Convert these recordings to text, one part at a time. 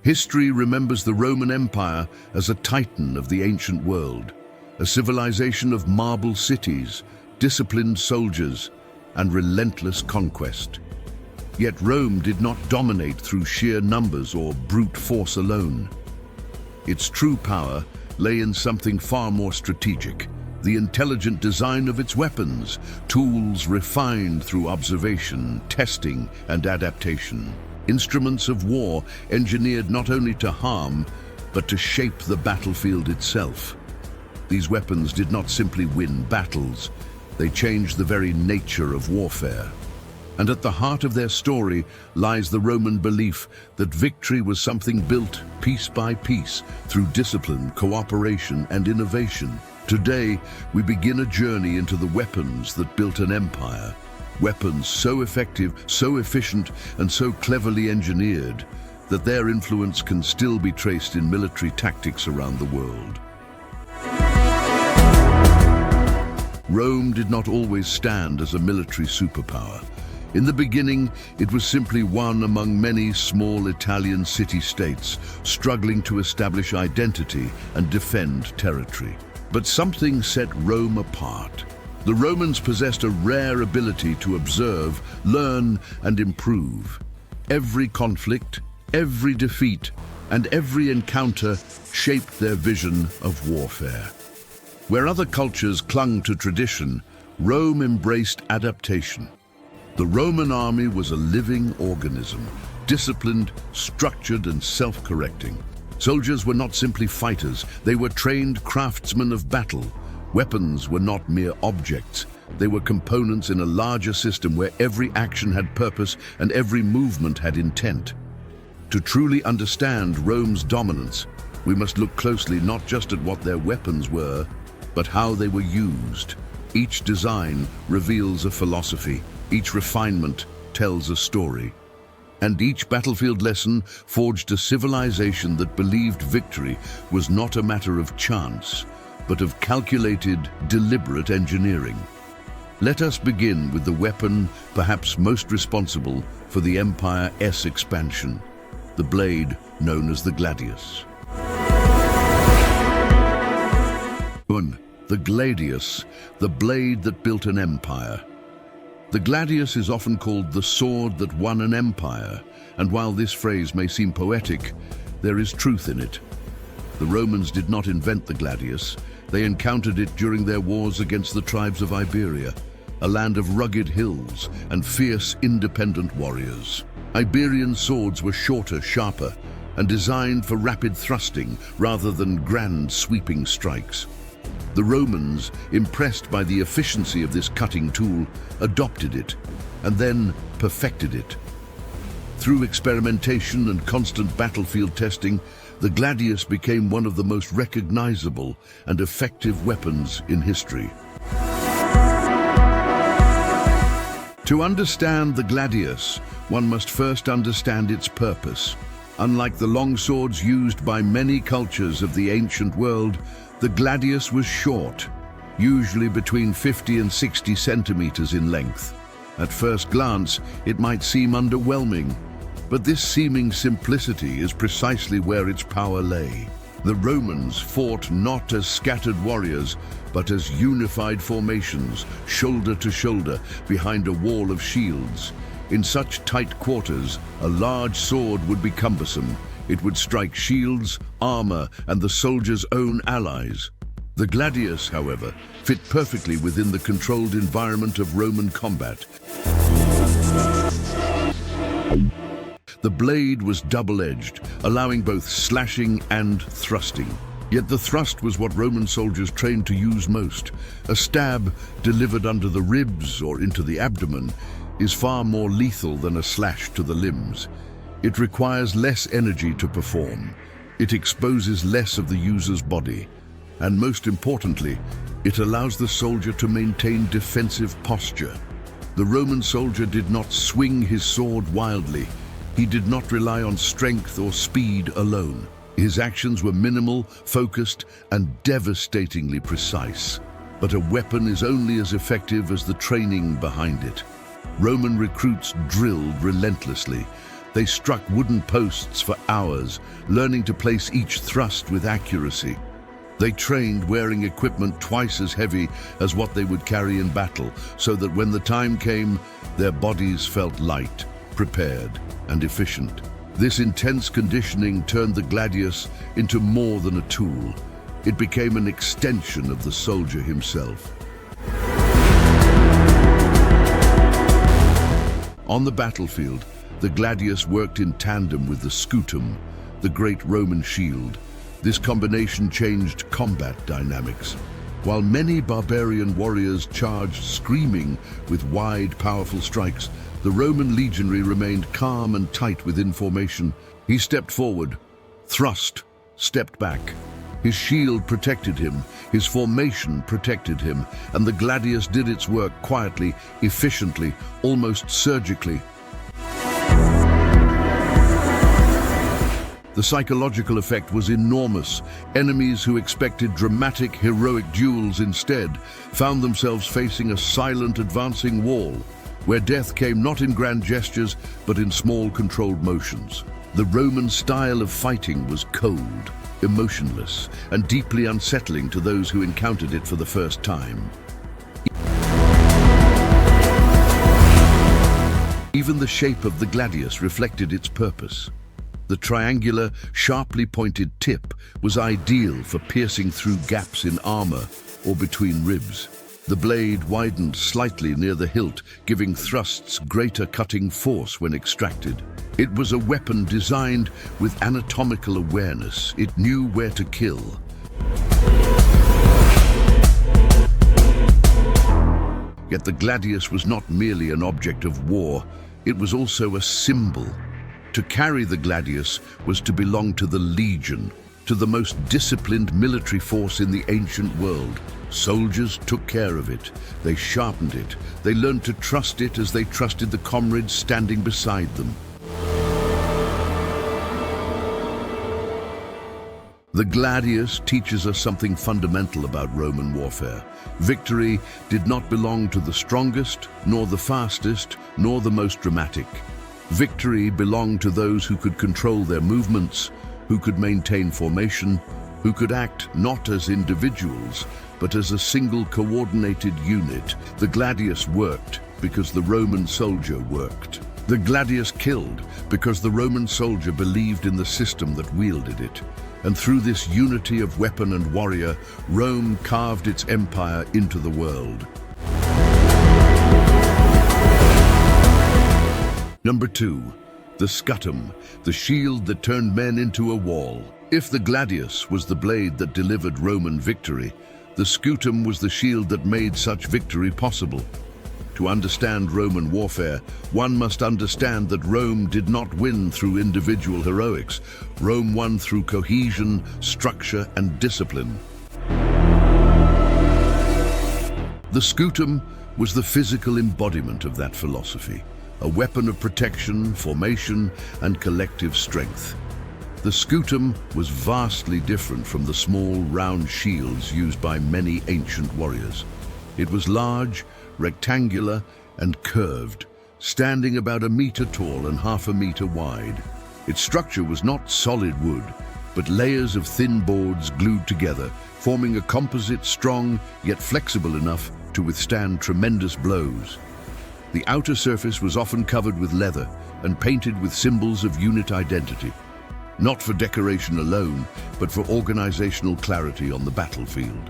History remembers the Roman Empire as a titan of the ancient world, a civilization of marble cities, disciplined soldiers, and relentless conquest. Yet Rome did not dominate through sheer numbers or brute force alone. Its true power lay in something far more strategic: the intelligent design of its weapons, tools refined through observation, testing, and adaptation. Instruments of war engineered not only to harm, but to shape the battlefield itself. These weapons did not simply win battles, they changed the very nature of warfare. And at the heart of their story lies the Roman belief that victory was something built piece by piece through discipline, cooperation, and innovation. Today, we begin a journey into the weapons that built an empire. Weapons so effective, so efficient, and so cleverly engineered that their influence can still be traced in military tactics around the world. Rome did not always stand as a military superpower. In the beginning, it was simply one among many small Italian city-states struggling to establish identity and defend territory. But something set Rome apart. The Romans possessed a rare ability to observe, learn, and improve. Every conflict, every defeat, and every encounter shaped their vision of warfare. Where other cultures clung to tradition, Rome embraced adaptation. The Roman army was a living organism, disciplined, structured, and self-correcting. Soldiers were not simply fighters, they were trained craftsmen of battle. Weapons were not mere objects, they were components in a larger system where every action had purpose and every movement had intent. To truly understand Rome's dominance, we must look closely not just at what their weapons were, but how they were used. Each design reveals a philosophy, each refinement tells a story. And each battlefield lesson forged a civilization that believed victory was not a matter of chance, but of calculated, deliberate engineering. Let us begin with the weapon perhaps most responsible for the Empire's expansion, the blade known as the Gladius. The Gladius, the blade that built an empire. The Gladius is often called the sword that won an empire, and while this phrase may seem poetic, there is truth in it. The Romans did not invent the Gladius, they encountered it during their wars against the tribes of Iberia, a land of rugged hills and fierce, independent warriors. Iberian swords were shorter, sharper, and designed for rapid thrusting rather than grand, sweeping strikes. The Romans, impressed by the efficiency of this cutting tool, adopted it and then perfected it. Through experimentation and constant battlefield testing, the Gladius became one of the most recognizable and effective weapons in history. To understand the Gladius, one must first understand its purpose. Unlike the longswords used by many cultures of the ancient world, the Gladius was short, usually between 50 and 60 centimeters in length. At first glance, it might seem underwhelming, but this seeming simplicity is precisely where its power lay. The Romans fought not as scattered warriors, but as unified formations, shoulder to shoulder, behind a wall of shields. In such tight quarters, a large sword would be cumbersome. It would strike shields, armor, and the soldier's own allies. The Gladius, however, fit perfectly within the controlled environment of Roman combat. The blade was double-edged, allowing both slashing and thrusting. Yet the thrust was what Roman soldiers trained to use most. A stab delivered under the ribs or into the abdomen is far more lethal than a slash to the limbs. It requires less energy to perform. It exposes less of the user's body. And most importantly, it allows the soldier to maintain defensive posture. The Roman soldier did not swing his sword wildly. He did not rely on strength or speed alone. His actions were minimal, focused, and devastatingly precise. But a weapon is only as effective as the training behind it. Roman recruits drilled relentlessly. They struck wooden posts for hours, learning to place each thrust with accuracy. They trained wearing equipment twice as heavy as what they would carry in battle, so that when the time came, their bodies felt light, prepared, and efficient. This intense conditioning turned the Gladius into more than a tool. It became an extension of the soldier himself. On the battlefield, the Gladius worked in tandem with the Scutum, the great Roman shield. This combination changed combat dynamics. While many barbarian warriors charged screaming with wide, powerful strikes, the Roman legionary remained calm and tight within formation. He stepped forward, thrust, stepped back. His shield protected him, his formation protected him, and the Gladius did its work quietly, efficiently, almost surgically. The psychological effect was enormous. Enemies who expected dramatic, heroic duels instead found themselves facing a silent, advancing wall, where death came not in grand gestures, but in small, controlled motions. The Roman style of fighting was cold, emotionless, and deeply unsettling to those who encountered it for the first time. Even the shape of the Gladius reflected its purpose. The triangular, sharply pointed tip was ideal for piercing through gaps in armor or between ribs. The blade widened slightly near the hilt, giving thrusts greater cutting force when extracted. It was a weapon designed with anatomical awareness. It knew where to kill. Yet the Gladius was not merely an object of war, it was also a symbol. To carry the Gladius was to belong to the legion, to the most disciplined military force in the ancient world. Soldiers took care of it, they sharpened it, they learned to trust it as they trusted the comrades standing beside them. The Gladius teaches us something fundamental about Roman warfare. Victory did not belong to the strongest, nor the fastest, nor the most dramatic. Victory belonged to those who could control their movements, who could maintain formation, who could act not as individuals, but as a single coordinated unit. The Gladius worked because the Roman soldier worked. The Gladius killed because the Roman soldier believed in the system that wielded it. And through this unity of weapon and warrior, Rome carved its empire into the world. Number 2, the Scutum, the shield that turned men into a wall. If the Gladius was the blade that delivered Roman victory, the Scutum was the shield that made such victory possible. To understand Roman warfare, one must understand that Rome did not win through individual heroics. Rome won through cohesion, structure, and discipline. The Scutum was the physical embodiment of that philosophy, a weapon of protection, formation, and collective strength. The Scutum was vastly different from the small, round shields used by many ancient warriors. It was large, rectangular, and curved, standing about 1 meter tall and half a meter wide. Its structure was not solid wood, but layers of thin boards glued together, forming a composite strong yet flexible enough to withstand tremendous blows. The outer surface was often covered with leather and painted with symbols of unit identity, not for decoration alone, but for organizational clarity on the battlefield.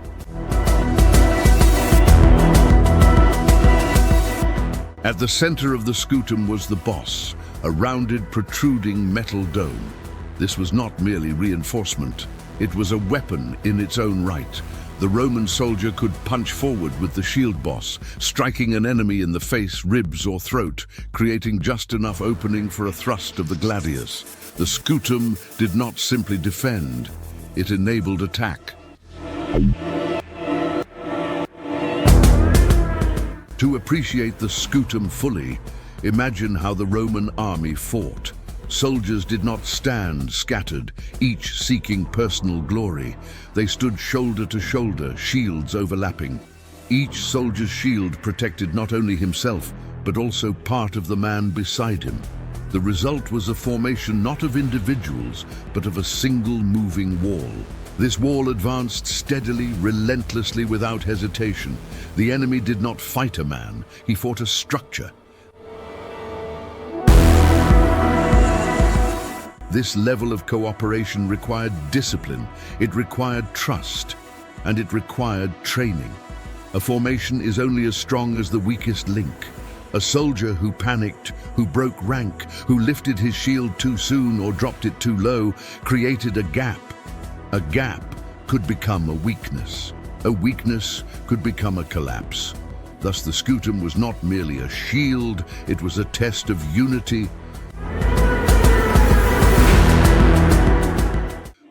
At the center of the Scutum was the boss, a rounded, protruding metal dome. This was not merely reinforcement, it was a weapon in its own right. The Roman soldier could punch forward with the shield boss, striking an enemy in the face, ribs, or throat, creating just enough opening for a thrust of the Gladius. The Scutum did not simply defend, it enabled attack. To appreciate the Scutum fully, imagine how the Roman army fought. Soldiers did not stand scattered, each seeking personal glory. They stood shoulder to shoulder, shields overlapping. Each soldier's shield protected not only himself, but also part of the man beside him. The result was a formation not of individuals, but of a single moving wall. This wall advanced steadily, relentlessly, without hesitation. The enemy did not fight a man, he fought a structure. This level of cooperation required discipline, it required trust, and it required training. A formation is only as strong as the weakest link. A soldier who panicked, who broke rank, who lifted his shield too soon or dropped it too low, created a gap. A gap could become a weakness. A weakness could become a collapse. Thus the Scutum was not merely a shield, it was a test of unity.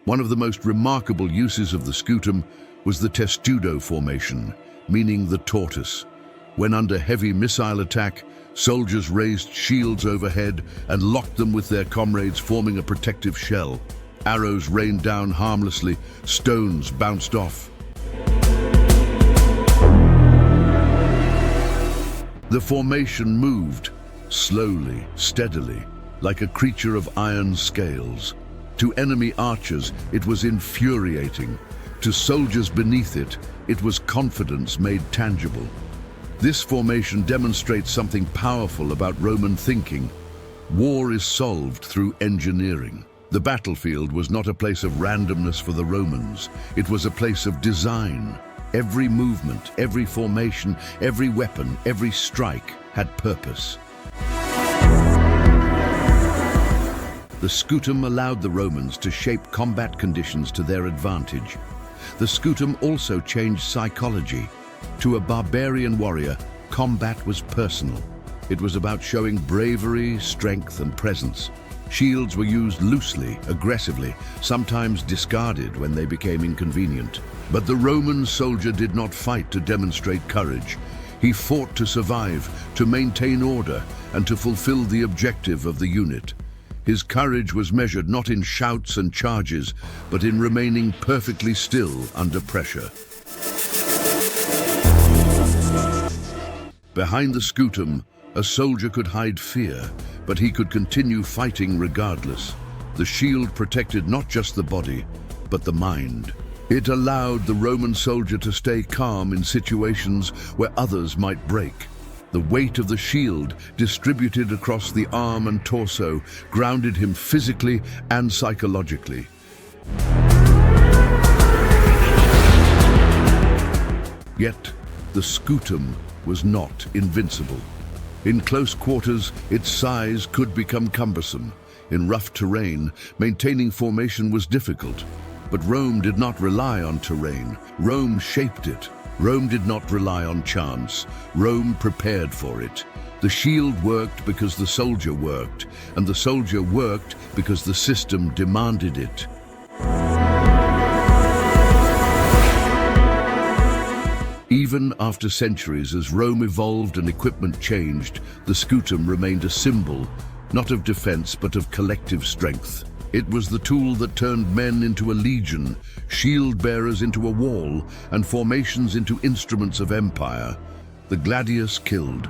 One of the most remarkable uses of the Scutum was the testudo formation, meaning the tortoise. When under heavy missile attack, soldiers raised shields overhead and locked them with their comrades, forming a protective shell. Arrows rained down harmlessly, stones bounced off. The formation moved, slowly, steadily, like a creature of iron scales. To enemy archers, it was infuriating. To soldiers beneath it, it was confidence made tangible. This formation demonstrates something powerful about Roman thinking. War is solved through engineering. The battlefield was not a place of randomness for the Romans. It was a place of design. Every movement, every formation, every weapon, every strike had purpose. The Scutum allowed the Romans to shape combat conditions to their advantage. The Scutum also changed psychology. To a barbarian warrior, combat was personal. It was about showing bravery, strength, and presence. Shields were used loosely, aggressively, sometimes discarded when they became inconvenient. But the Roman soldier did not fight to demonstrate courage. He fought to survive, to maintain order, and to fulfill the objective of the unit. His courage was measured not in shouts and charges, but in remaining perfectly still under pressure. Behind the Scutum, a soldier could hide fear, but he could continue fighting regardless. The shield protected not just the body, but the mind. It allowed the Roman soldier to stay calm in situations where others might break. The weight of the shield, distributed across the arm and torso, grounded him physically and psychologically. Yet, the Scutum was not invincible. In close quarters, its size could become cumbersome. In rough terrain, maintaining formation was difficult. But Rome did not rely on terrain. Rome shaped it. Rome did not rely on chance. Rome prepared for it. The shield worked because the soldier worked, and the soldier worked because the system demanded it. Even after centuries, as Rome evolved and equipment changed, the Scutum remained a symbol, not of defense, but of collective strength. It was the tool that turned men into a legion, shield bearers into a wall, and formations into instruments of empire. The Gladius killed,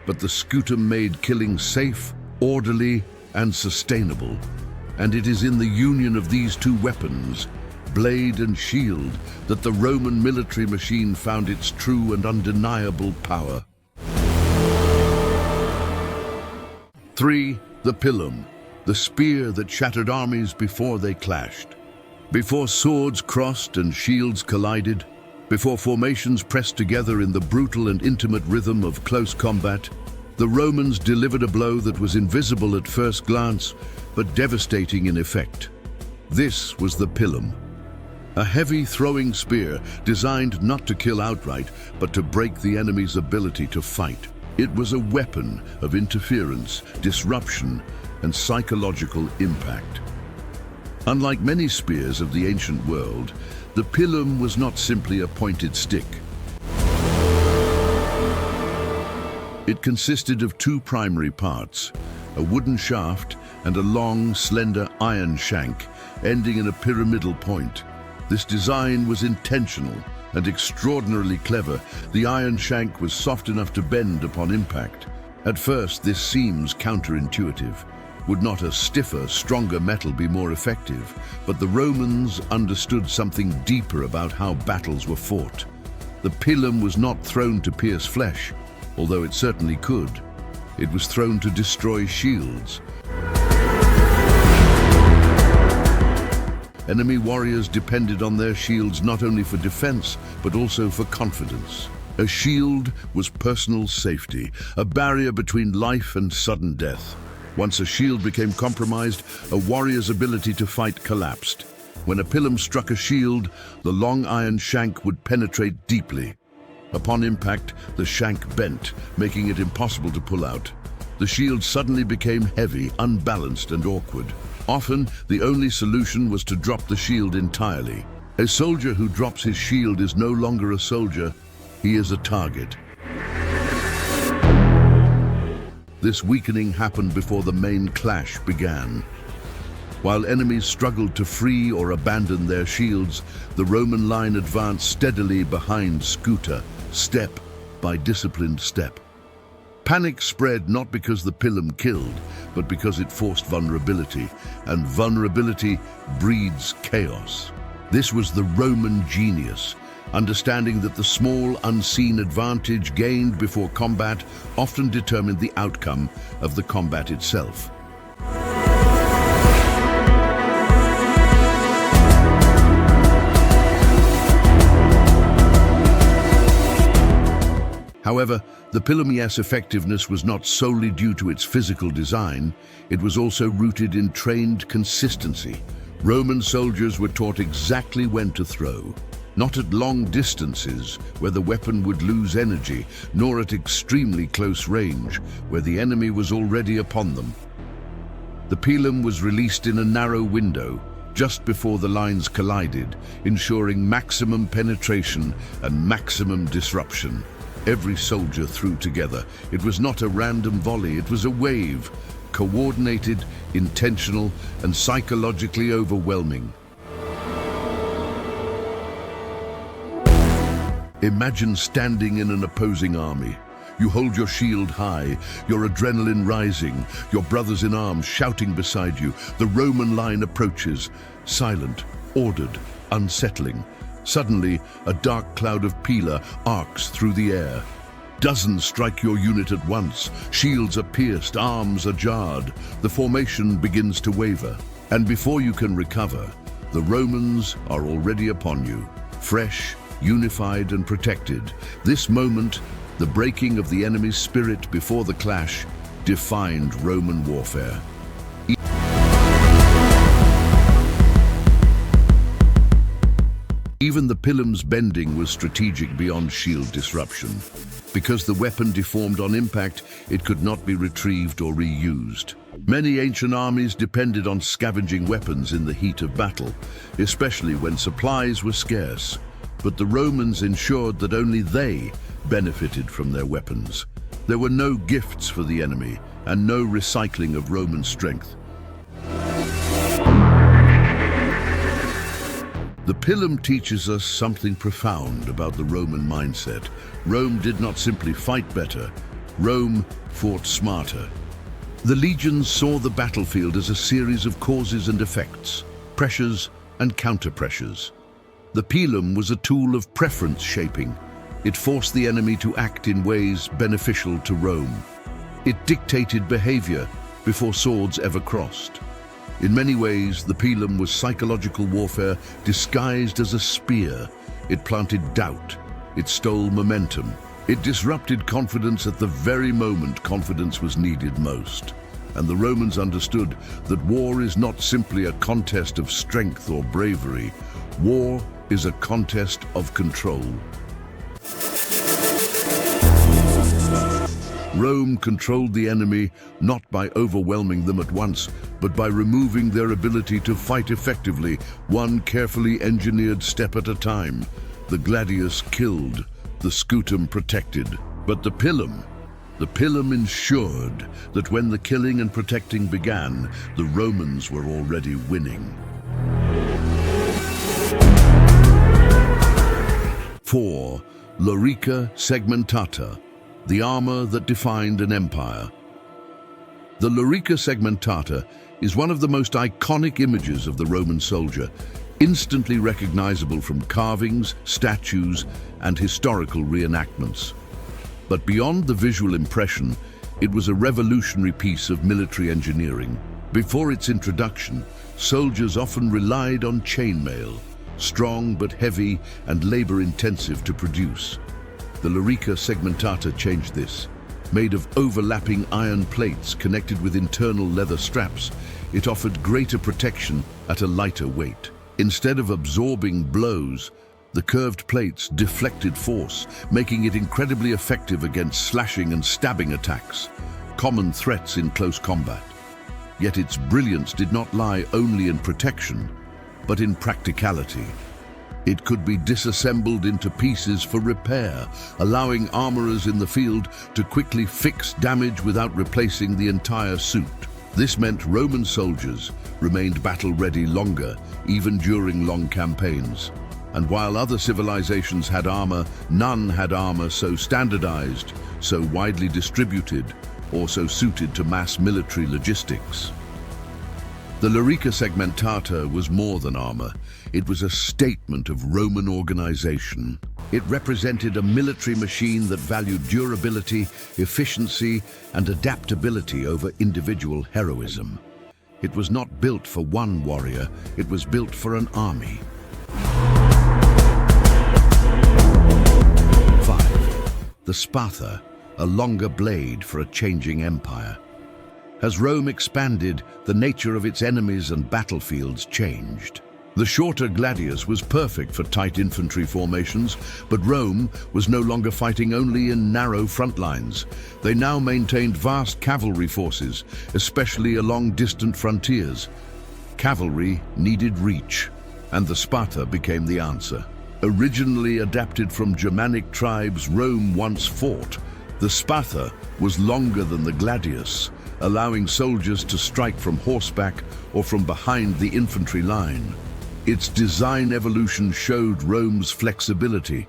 but the Scutum made killing safe, orderly, and sustainable. And it is in the union of these two weapons, blade and shield, that the Roman military machine found its true and undeniable power. 3. The Pilum, the spear that shattered armies before they clashed. Before swords crossed and shields collided, before formations pressed together in the brutal and intimate rhythm of close combat, the Romans delivered a blow that was invisible at first glance, but devastating in effect. This was the Pilum, a heavy throwing spear designed not to kill outright, but to break the enemy's ability to fight. It was a weapon of interference, disruption, and psychological impact. Unlike many spears of the ancient world, the Pilum was not simply a pointed stick. It consisted of two primary parts, a wooden shaft and a long, slender iron shank, ending in a pyramidal point. This design was intentional and extraordinarily clever. The iron shank was soft enough to bend upon impact. At first, this seems counterintuitive. Would not a stiffer, stronger metal be more effective? But the Romans understood something deeper about how battles were fought. The pilum was not thrown to pierce flesh, although it certainly could. It was thrown to destroy shields. Enemy warriors depended on their shields not only for defense, but also for confidence. A shield was personal safety, a barrier between life and sudden death. Once a shield became compromised, a warrior's ability to fight collapsed. When a pilum struck a shield, the long iron shank would penetrate deeply. Upon impact, the shank bent, making it impossible to pull out. The shield suddenly became heavy, unbalanced, and awkward. Often, the only solution was to drop the shield entirely. A soldier who drops his shield is no longer a soldier, he is a target. This weakening happened before the main clash began. While enemies struggled to free or abandon their shields, the Roman line advanced steadily behind Scutum, step by disciplined step. Panic spread not because the pilum killed, but because it forced vulnerability, and vulnerability breeds chaos. This was the Roman genius, understanding that the small, unseen advantage gained before combat often determined the outcome of the combat itself. However, the pilum's effectiveness was not solely due to its physical design, it was also rooted in trained consistency. Roman soldiers were taught exactly when to throw, not at long distances where the weapon would lose energy, nor at extremely close range where the enemy was already upon them. The pilum was released in a narrow window, just before the lines collided, ensuring maximum penetration and maximum disruption. Every soldier threw together. It was not a random volley, it was a wave, coordinated, intentional, and psychologically overwhelming. Imagine standing in an opposing army. You hold your shield high, your adrenaline rising, your brothers in arms shouting beside you. The Roman line approaches, silent, ordered, unsettling. Suddenly, a dark cloud of pila arcs through the air. Dozens strike your unit at once. Shields are pierced, arms are jarred. The formation begins to waver. And before you can recover, the Romans are already upon you, fresh, unified and protected. This moment, the breaking of the enemy's spirit before the clash, defined Roman warfare. Even the pilum's bending was strategic beyond shield disruption. Because the weapon deformed on impact, it could not be retrieved or reused. Many ancient armies depended on scavenging weapons in the heat of battle, especially when supplies were scarce. But the Romans ensured that only they benefited from their weapons. There were no gifts for the enemy and no recycling of Roman strength. The pilum teaches us something profound about the Roman mindset. Rome did not simply fight better, Rome fought smarter. The legions saw the battlefield as a series of causes and effects, pressures and counter-pressures. The pilum was a tool of preference shaping. It forced the enemy to act in ways beneficial to Rome. It dictated behavior before swords ever crossed. In many ways, the pilum was psychological warfare disguised as a spear. It planted doubt. It stole momentum. It disrupted confidence at the very moment confidence was needed most. And the Romans understood that war is not simply a contest of strength or bravery. War is a contest of control. Rome controlled the enemy not by overwhelming them at once, but by removing their ability to fight effectively, one carefully engineered step at a time. The Gladius killed, the Scutum protected. But the pilum ensured that when the killing and protecting began, the Romans were already winning. 4. Lorica Segmentata. the armor that defined an empire. The Lorica Segmentata is one of the most iconic images of the Roman soldier, instantly recognizable from carvings, statues, and historical reenactments. But beyond the visual impression, it was a revolutionary piece of military engineering. Before its introduction, soldiers often relied on chainmail, strong but heavy and labor-intensive to produce. The Lorica Segmentata changed this. Made of overlapping iron plates connected with internal leather straps, it offered greater protection at a lighter weight. Instead of absorbing blows, the curved plates deflected force, making it incredibly effective against slashing and stabbing attacks, common threats in close combat. Yet its brilliance did not lie only in protection, but in practicality. It could be disassembled into pieces for repair, allowing armorers in the field to quickly fix damage without replacing the entire suit. This meant Roman soldiers remained battle-ready longer, even during long campaigns. And while other civilizations had armor, none had armor so standardized, so widely distributed, or so suited to mass military logistics. The Lorica Segmentata was more than armor. It was a statement of Roman organization. It represented a military machine that valued durability, efficiency, and adaptability over individual heroism. It was not built for one warrior, it was built for an army. 5. The Spatha, a longer blade for a changing empire. As Rome expanded, the nature of its enemies and battlefields changed. The shorter Gladius was perfect for tight infantry formations, but Rome was no longer fighting only in narrow front lines. They now maintained vast cavalry forces, especially along distant frontiers. Cavalry needed reach, and the Spatha became the answer. Originally adapted from Germanic tribes Rome once fought, the Spatha was longer than the Gladius, allowing soldiers to strike from horseback or from behind the infantry line. Its design evolution showed Rome's flexibility.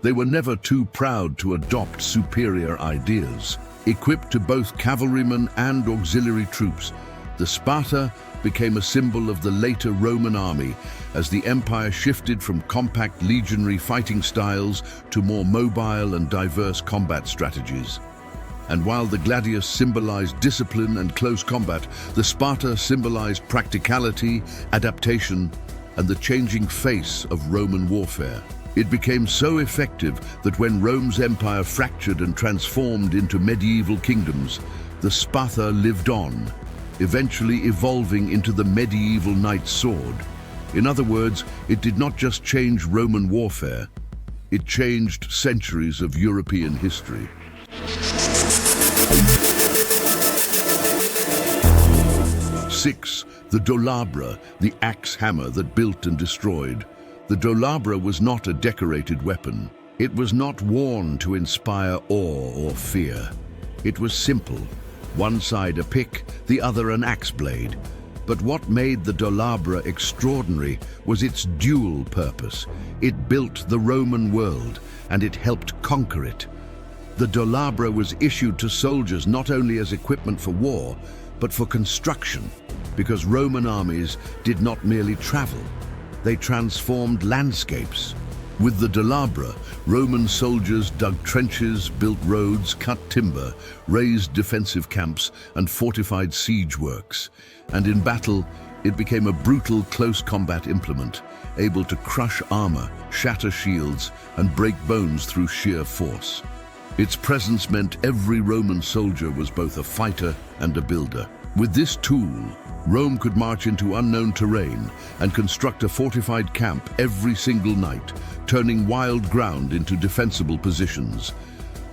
They were never too proud to adopt superior ideas. Equipped to both cavalrymen and auxiliary troops, the Spatha became a symbol of the later Roman army as the empire shifted from compact legionary fighting styles to more mobile and diverse combat strategies. And while the Gladius symbolized discipline and close combat, the Spatha symbolized practicality, adaptation, and the changing face of Roman warfare. It became so effective that when Rome's empire fractured and transformed into medieval kingdoms, the Spatha lived on, eventually evolving into the medieval knight's sword. In other words, it did not just change Roman warfare, it changed centuries of European history. 6. The Dolabra, the axe hammer that built and destroyed. The Dolabra was not a decorated weapon. It was not worn to inspire awe or fear. It was simple. One side a pick, the other an axe blade. But what made the Dolabra extraordinary was its dual purpose. It built the Roman world, and it helped conquer it. The Dolabra was issued to soldiers not only as equipment for war, but for construction, because Roman armies did not merely travel, they transformed landscapes. With the Dolabra, Roman soldiers dug trenches, built roads, cut timber, raised defensive camps, and fortified siege works. And in battle, it became a brutal close combat implement, able to crush armor, shatter shields, and break bones through sheer force. Its presence meant every Roman soldier was both a fighter and a builder. With this tool, Rome could march into unknown terrain and construct a fortified camp every single night, turning wild ground into defensible positions.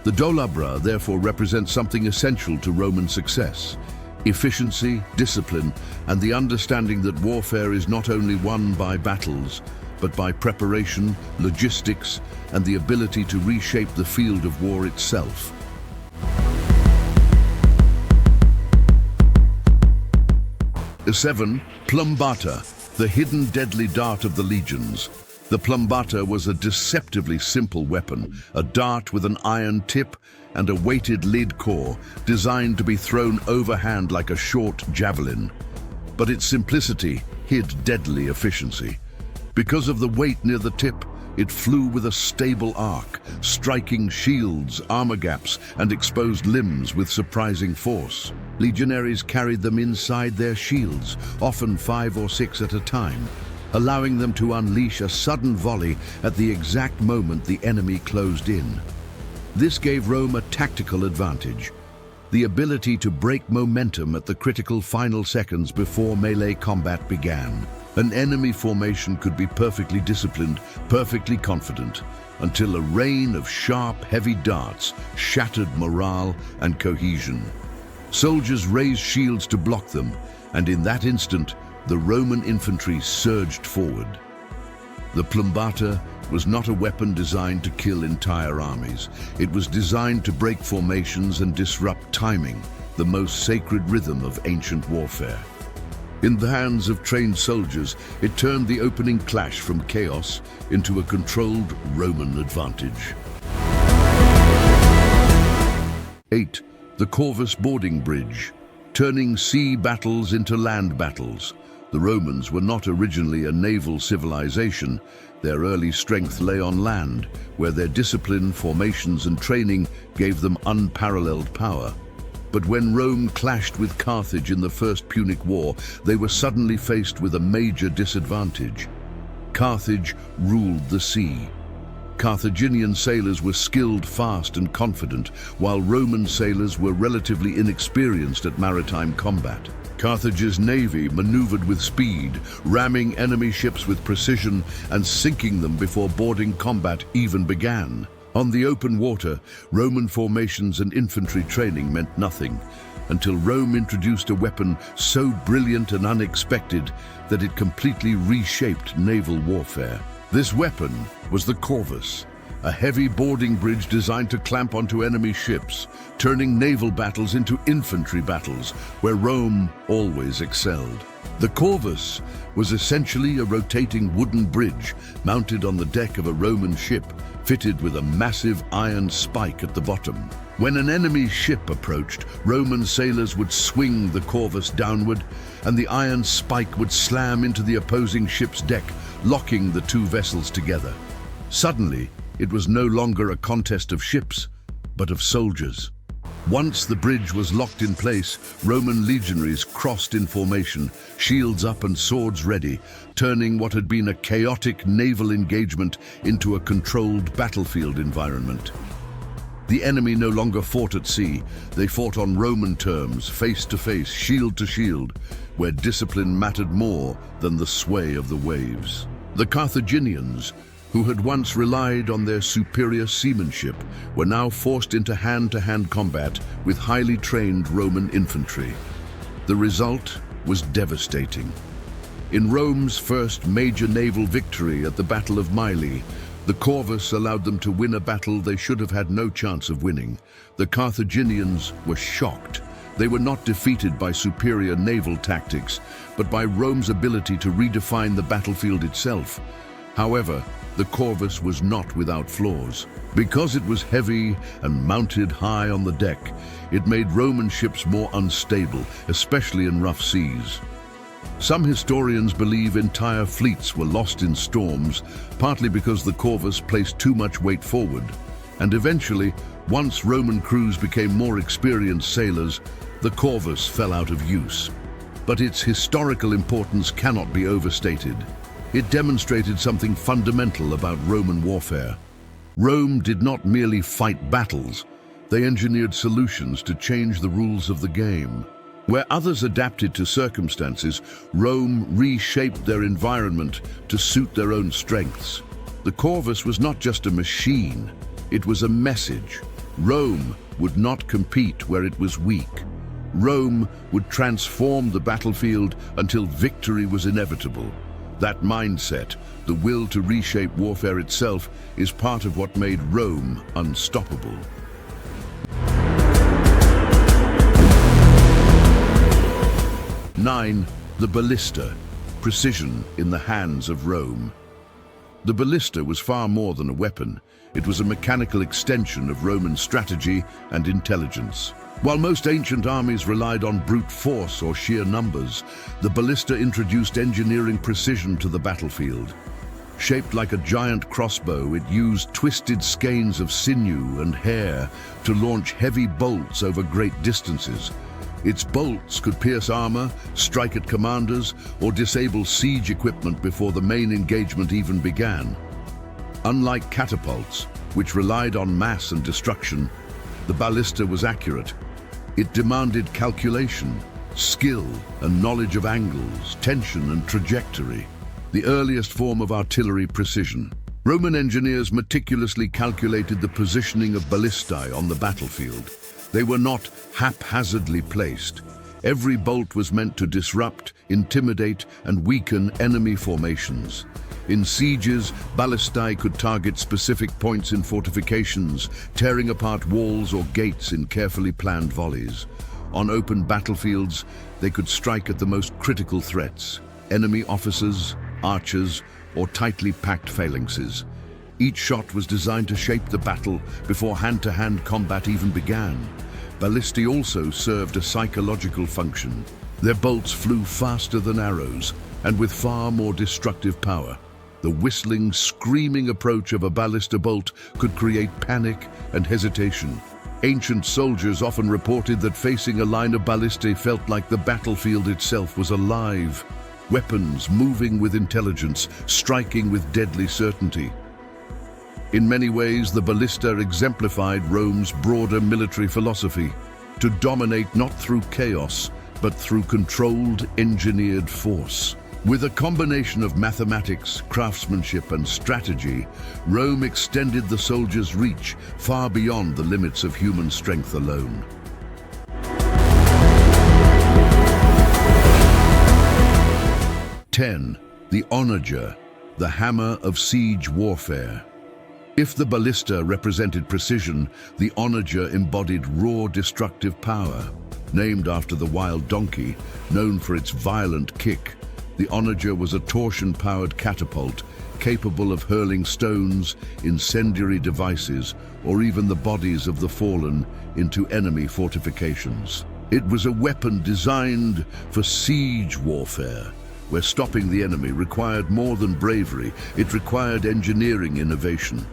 The Dolabra therefore represents something essential to Roman success: efficiency, discipline, and the understanding that warfare is not only won by battles, but by preparation, logistics, and the ability to reshape the field of war itself. 7. Plumbata, the hidden deadly dart of the legions. The Plumbata was a deceptively simple weapon, a dart with an iron tip and a weighted lead core designed to be thrown overhand like a short javelin. But its simplicity hid deadly efficiency. Because of the weight near the tip, it flew with a stable arc, striking shields, armor gaps, and exposed limbs with surprising force. Legionaries carried them inside their shields, often 5 or 6 at a time, allowing them to unleash a sudden volley at the exact moment the enemy closed in. This gave Rome a tactical advantage, the ability to break momentum at the critical final seconds before melee combat began. An enemy formation could be perfectly disciplined, perfectly confident, until a rain of sharp, heavy darts shattered morale and cohesion. Soldiers raised shields to block them, and in that instant, the Roman infantry surged forward. The Plumbata was not a weapon designed to kill entire armies. It was designed to break formations and disrupt timing, the most sacred rhythm of ancient warfare. In the hands of trained soldiers, it turned the opening clash from chaos into a controlled Roman advantage. 8. The Corvus boarding bridge, turning sea battles into land battles. The Romans were not originally a naval civilization. Their early strength lay on land, where their discipline, formations, and training gave them unparalleled power. But when Rome clashed with Carthage in the First Punic War, they were suddenly faced with a major disadvantage. Carthage ruled the sea. Carthaginian sailors were skilled, fast, and confident, while Roman sailors were relatively inexperienced at maritime combat. Carthage's navy maneuvered with speed, ramming enemy ships with precision and sinking them before boarding combat even began. On the open water, Roman formations and infantry training meant nothing, until Rome introduced a weapon so brilliant and unexpected that it completely reshaped naval warfare. This weapon was the Corvus, a heavy boarding bridge designed to clamp onto enemy ships, turning naval battles into infantry battles, where Rome always excelled. The Corvus was essentially a rotating wooden bridge mounted on the deck of a Roman ship, fitted with a massive iron spike at the bottom. When an enemy ship approached, Roman sailors would swing the Corvus downward, and the iron spike would slam into the opposing ship's deck, locking the two vessels together. Suddenly, it was no longer a contest of ships, but of soldiers. Once the bridge was locked in place, Roman legionaries crossed in formation, shields up and swords ready, turning what had been a chaotic naval engagement into a controlled battlefield environment. The enemy no longer fought at sea. They fought on Roman terms, face to face, shield to shield, where discipline mattered more than the sway of the waves. The Carthaginians, who had once relied on their superior seamanship, were now forced into hand-to-hand combat with highly trained Roman infantry. The result was devastating. In Rome's first major naval victory at the Battle of Mylae, the Corvus allowed them to win a battle they should have had no chance of winning. The Carthaginians were shocked. They were not defeated by superior naval tactics, but by Rome's ability to redefine the battlefield itself. However, the Corvus was not without flaws. Because it was heavy and mounted high on the deck, it made Roman ships more unstable, especially in rough seas. Some historians believe entire fleets were lost in storms, partly because the Corvus placed too much weight forward. And eventually, once Roman crews became more experienced sailors, the Corvus fell out of use. But its historical importance cannot be overstated. It demonstrated something fundamental about Roman warfare. Rome did not merely fight battles, they engineered solutions to change the rules of the game. Where others adapted to circumstances, Rome reshaped their environment to suit their own strengths. The Corvus was not just a machine, it was a message. Rome would not compete where it was weak. Rome would transform the battlefield until victory was inevitable. That mindset, the will to reshape warfare itself, is part of what made Rome unstoppable. Nine, the Ballista, precision in the hands of Rome. The ballista was far more than a weapon. It was a mechanical extension of Roman strategy and intelligence. While most ancient armies relied on brute force or sheer numbers, the ballista introduced engineering precision to the battlefield. Shaped like a giant crossbow, it used twisted skeins of sinew and hair to launch heavy bolts over great distances. Its bolts could pierce armor, strike at commanders, or disable siege equipment before the main engagement even began. Unlike catapults, which relied on mass and destruction, the ballista was accurate. It demanded calculation, skill, and knowledge of angles, tension, and trajectory, the earliest form of artillery precision. Roman engineers meticulously calculated the positioning of ballistae on the battlefield. They were not haphazardly placed. Every bolt was meant to disrupt, intimidate, and weaken enemy formations. In sieges, ballistae could target specific points in fortifications, tearing apart walls or gates in carefully planned volleys. On open battlefields, they could strike at the most critical threats: enemy officers, archers, or tightly packed phalanxes. Each shot was designed to shape the battle before hand-to-hand combat even began. Ballistae also served a psychological function. Their bolts flew faster than arrows and with far more destructive power. The whistling, screaming approach of a ballista bolt could create panic and hesitation. Ancient soldiers often reported that facing a line of ballistae felt like the battlefield itself was alive. Weapons moving with intelligence, striking with deadly certainty. In many ways, the ballista exemplified Rome's broader military philosophy: to dominate not through chaos, but through controlled, engineered force. With a combination of mathematics, craftsmanship, and strategy, Rome extended the soldier's reach far beyond the limits of human strength alone. The Onager, the hammer of siege warfare. If the ballista represented precision, the Onager embodied raw destructive power. Named after the wild donkey, known for its violent kick, the Onager was a torsion-powered catapult capable of hurling stones, incendiary devices, or even the bodies of the fallen into enemy fortifications. It was a weapon designed for siege warfare, where stopping the enemy required more than bravery, it required engineering innovation.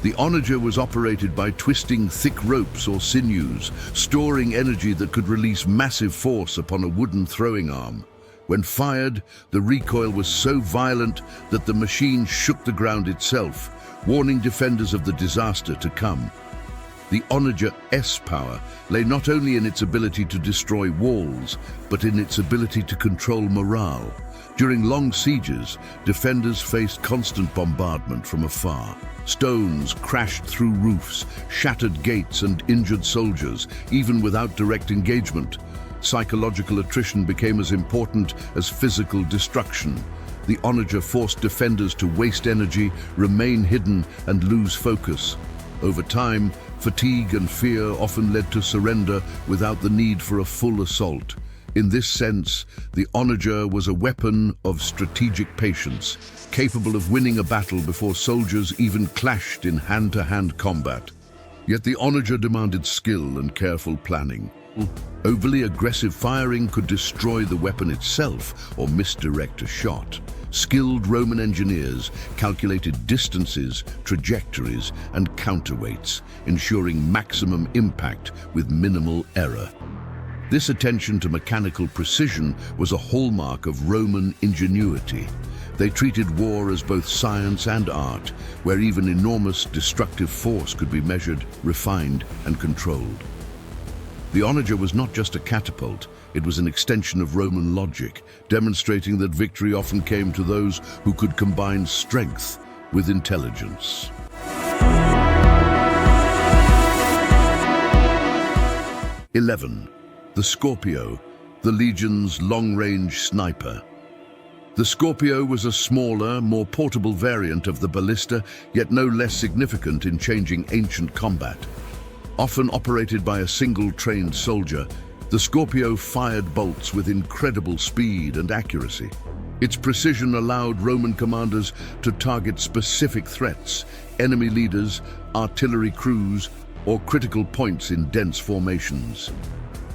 The Onager was operated by twisting thick ropes or sinews, storing energy that could release massive force upon a wooden throwing arm. When fired, the recoil was so violent that the machine shook the ground itself, warning defenders of the disaster to come. The Onager's power lay not only in its ability to destroy walls, but in its ability to control morale. During long sieges, defenders faced constant bombardment from afar. Stones crashed through roofs, shattered gates, and injured soldiers, even without direct engagement. Psychological attrition became as important as physical destruction. The Onager forced defenders to waste energy, remain hidden, and lose focus. Over time, fatigue and fear often led to surrender without the need for a full assault. In this sense, the Onager was a weapon of strategic patience, capable of winning a battle before soldiers even clashed in hand-to-hand combat. Yet the Onager demanded skill and careful planning. Overly aggressive firing could destroy the weapon itself or misdirect a shot. Skilled Roman engineers calculated distances, trajectories, and counterweights, ensuring maximum impact with minimal error. This attention to mechanical precision was a hallmark of Roman ingenuity. They treated war as both science and art, where even enormous destructive force could be measured, refined, and controlled. The Onager was not just a catapult, it was an extension of Roman logic, demonstrating that victory often came to those who could combine strength with intelligence. The Scorpio, the legion's long-range sniper. The Scorpio was a smaller, more portable variant of the ballista, yet no less significant in changing ancient combat. Often operated by a single trained soldier, the Scorpio fired bolts with incredible speed and accuracy. Its precision allowed Roman commanders to target specific threats, enemy leaders, artillery crews, or critical points in dense formations.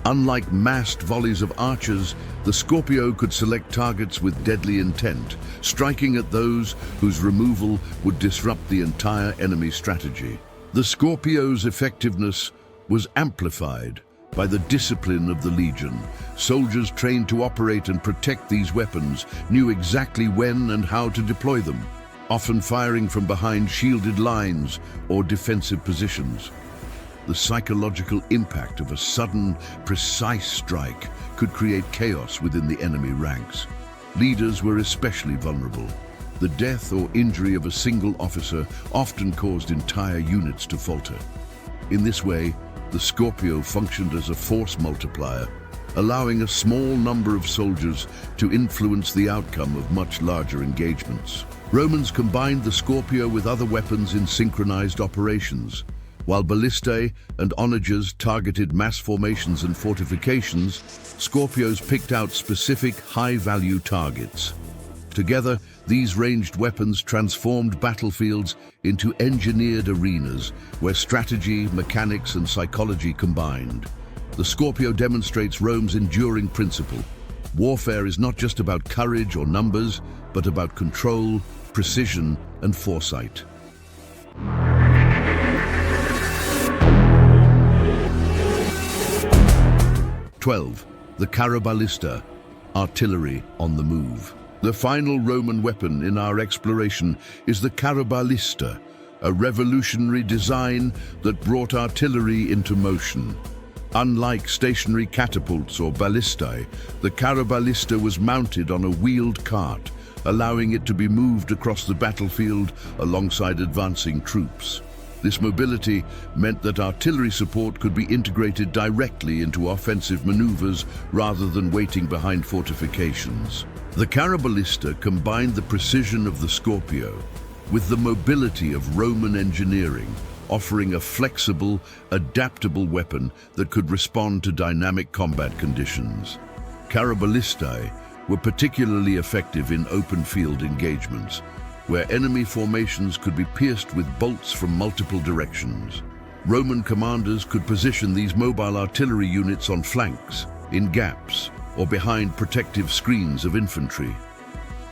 Unlike massed volleys of archers, the Scorpio could select targets with deadly intent, striking at those whose removal would disrupt the entire enemy strategy. The Scorpio's effectiveness was amplified by the discipline of the Legion. Soldiers trained to operate and protect these weapons knew exactly when and how to deploy them, often firing from behind shielded lines or defensive positions. The psychological impact of a sudden, precise strike could create chaos within the enemy ranks. Leaders were especially vulnerable. The death or injury of a single officer often caused entire units to falter. In this way, the Scorpio functioned as a force multiplier, allowing a small number of soldiers to influence the outcome of much larger engagements. Romans combined the Scorpio with other weapons in synchronized operations. While Ballistae and Onagers targeted mass formations and fortifications, Scorpios picked out specific high-value targets. Together, these ranged weapons transformed battlefields into engineered arenas where strategy, mechanics, and psychology combined. The Scorpio demonstrates Rome's enduring principle. Warfare is not just about courage or numbers, but about control, precision, and foresight. The Carroballista, artillery on the move. The final Roman weapon in our exploration is the Carroballista, a revolutionary design that brought artillery into motion. Unlike stationary catapults or ballistae, the Carroballista was mounted on a wheeled cart, allowing it to be moved across the battlefield alongside advancing troops. This mobility meant that artillery support could be integrated directly into offensive maneuvers rather than waiting behind fortifications. The Carroballista combined the precision of the Scorpio with the mobility of Roman engineering, offering a flexible, adaptable weapon that could respond to dynamic combat conditions. Carroballistae were particularly effective in open-field engagements, where enemy formations could be pierced with bolts from multiple directions. Roman commanders could position these mobile artillery units on flanks, in gaps, or behind protective screens of infantry.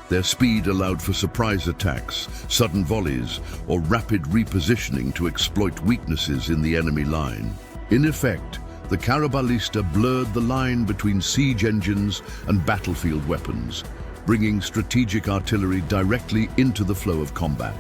Their speed allowed for surprise attacks, sudden volleys, or rapid repositioning to exploit weaknesses in the enemy line. In effect, the Carroballista blurred the line between siege engines and battlefield weapons, bringing strategic artillery directly into the flow of combat.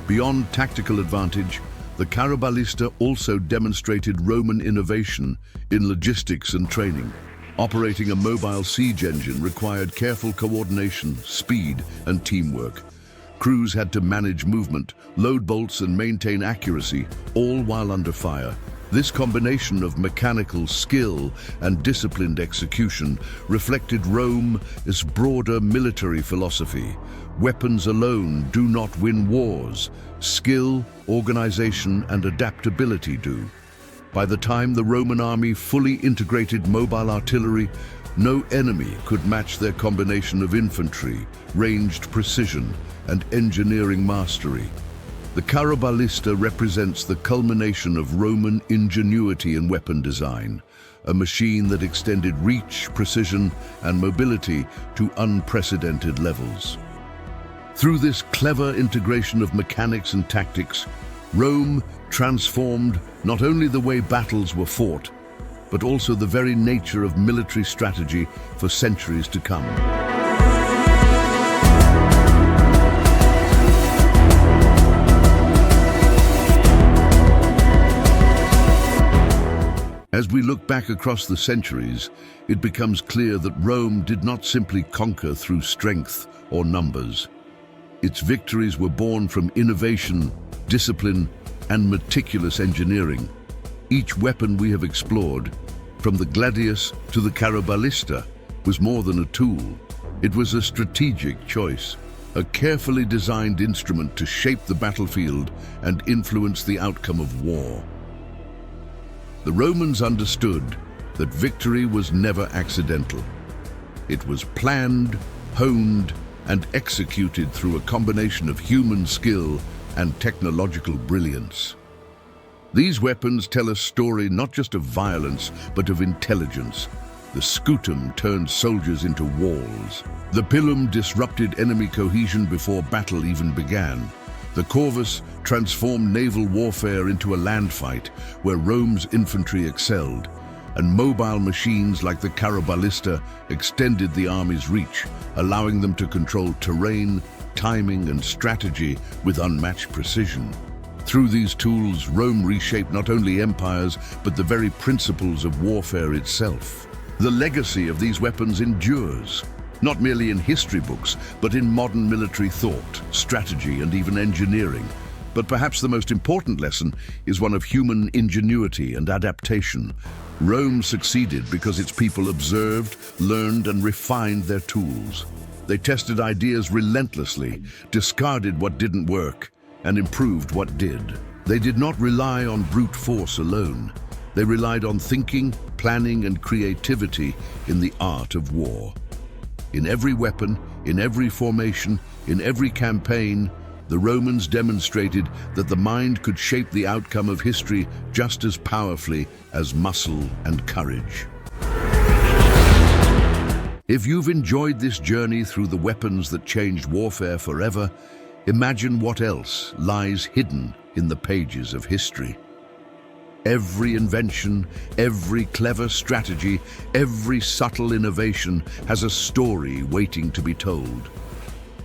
Beyond tactical advantage, the Carroballista also demonstrated Roman innovation in logistics and training. Operating a mobile siege engine required careful coordination, speed, and teamwork. Crews had to manage movement, load bolts, and maintain accuracy, all while under fire. This combination of mechanical skill and disciplined execution reflected Rome's broader military philosophy. Weapons alone do not win wars. Skill, organization, and adaptability do. By the time the Roman army fully integrated mobile artillery, no enemy could match their combination of infantry, ranged precision, and engineering mastery. The Carroballista represents the culmination of Roman ingenuity in weapon design, a machine that extended reach, precision, and mobility to unprecedented levels. Through this clever integration of mechanics and tactics, Rome transformed not only the way battles were fought, but also the very nature of military strategy for centuries to come. As we look back across the centuries, it becomes clear that Rome did not simply conquer through strength or numbers. Its victories were born from innovation, discipline, and meticulous engineering. Each weapon we have explored, from the Gladius to the Carroballista, was more than a tool. It was a strategic choice, a carefully designed instrument to shape the battlefield and influence the outcome of war. The Romans understood that victory was never accidental. It was planned, honed and executed through a combination of human skill and technological brilliance. These weapons tell a story not just of violence, but of intelligence. The Scutum turned soldiers into walls. The Pilum disrupted enemy cohesion before battle even began. The Corvus transformed naval warfare into a land fight where Rome's infantry excelled, and mobile machines like the Carroballista extended the army's reach, allowing them to control terrain, timing, and strategy with unmatched precision. Through these tools, Rome reshaped not only empires, but the very principles of warfare itself. The legacy of these weapons endures, not merely in history books, but in modern military thought, strategy, and even engineering. But perhaps the most important lesson is one of human ingenuity and adaptation. Rome succeeded because its people observed, learned, and refined their tools. They tested ideas relentlessly, discarded what didn't work, and improved what did. They did not rely on brute force alone. They relied on thinking, planning, and creativity in the art of war. In every weapon, in every formation, in every campaign, the Romans demonstrated that the mind could shape the outcome of history just as powerfully as muscle and courage. If you've enjoyed this journey through the weapons that changed warfare forever, imagine what else lies hidden in the pages of history. Every invention, every clever strategy, every subtle innovation has a story waiting to be told.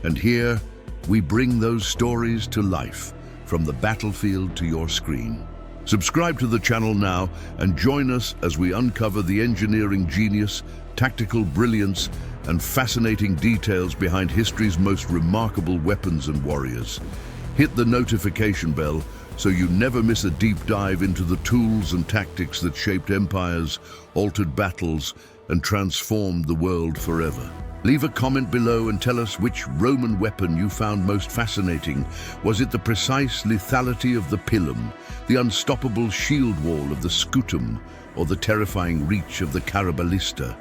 And here, we bring those stories to life, from the battlefield to your screen. Subscribe to the channel now and join us as we uncover the engineering genius, tactical brilliance, and fascinating details behind history's most remarkable weapons and warriors. Hit the notification bell so you never miss a deep dive into the tools and tactics that shaped empires, altered battles, and transformed the world forever. Leave a comment below and tell us which Roman weapon you found most fascinating. Was it the precise lethality of the Pilum, the unstoppable shield wall of the Scutum, or the terrifying reach of the Carroballista?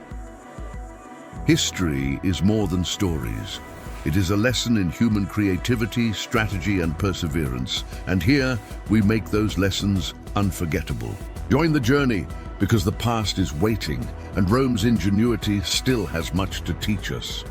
History is more than stories. It is a lesson in human creativity, strategy, and perseverance. And here, we make those lessons unforgettable. Join the journey, because the past is waiting, and Rome's ingenuity still has much to teach us.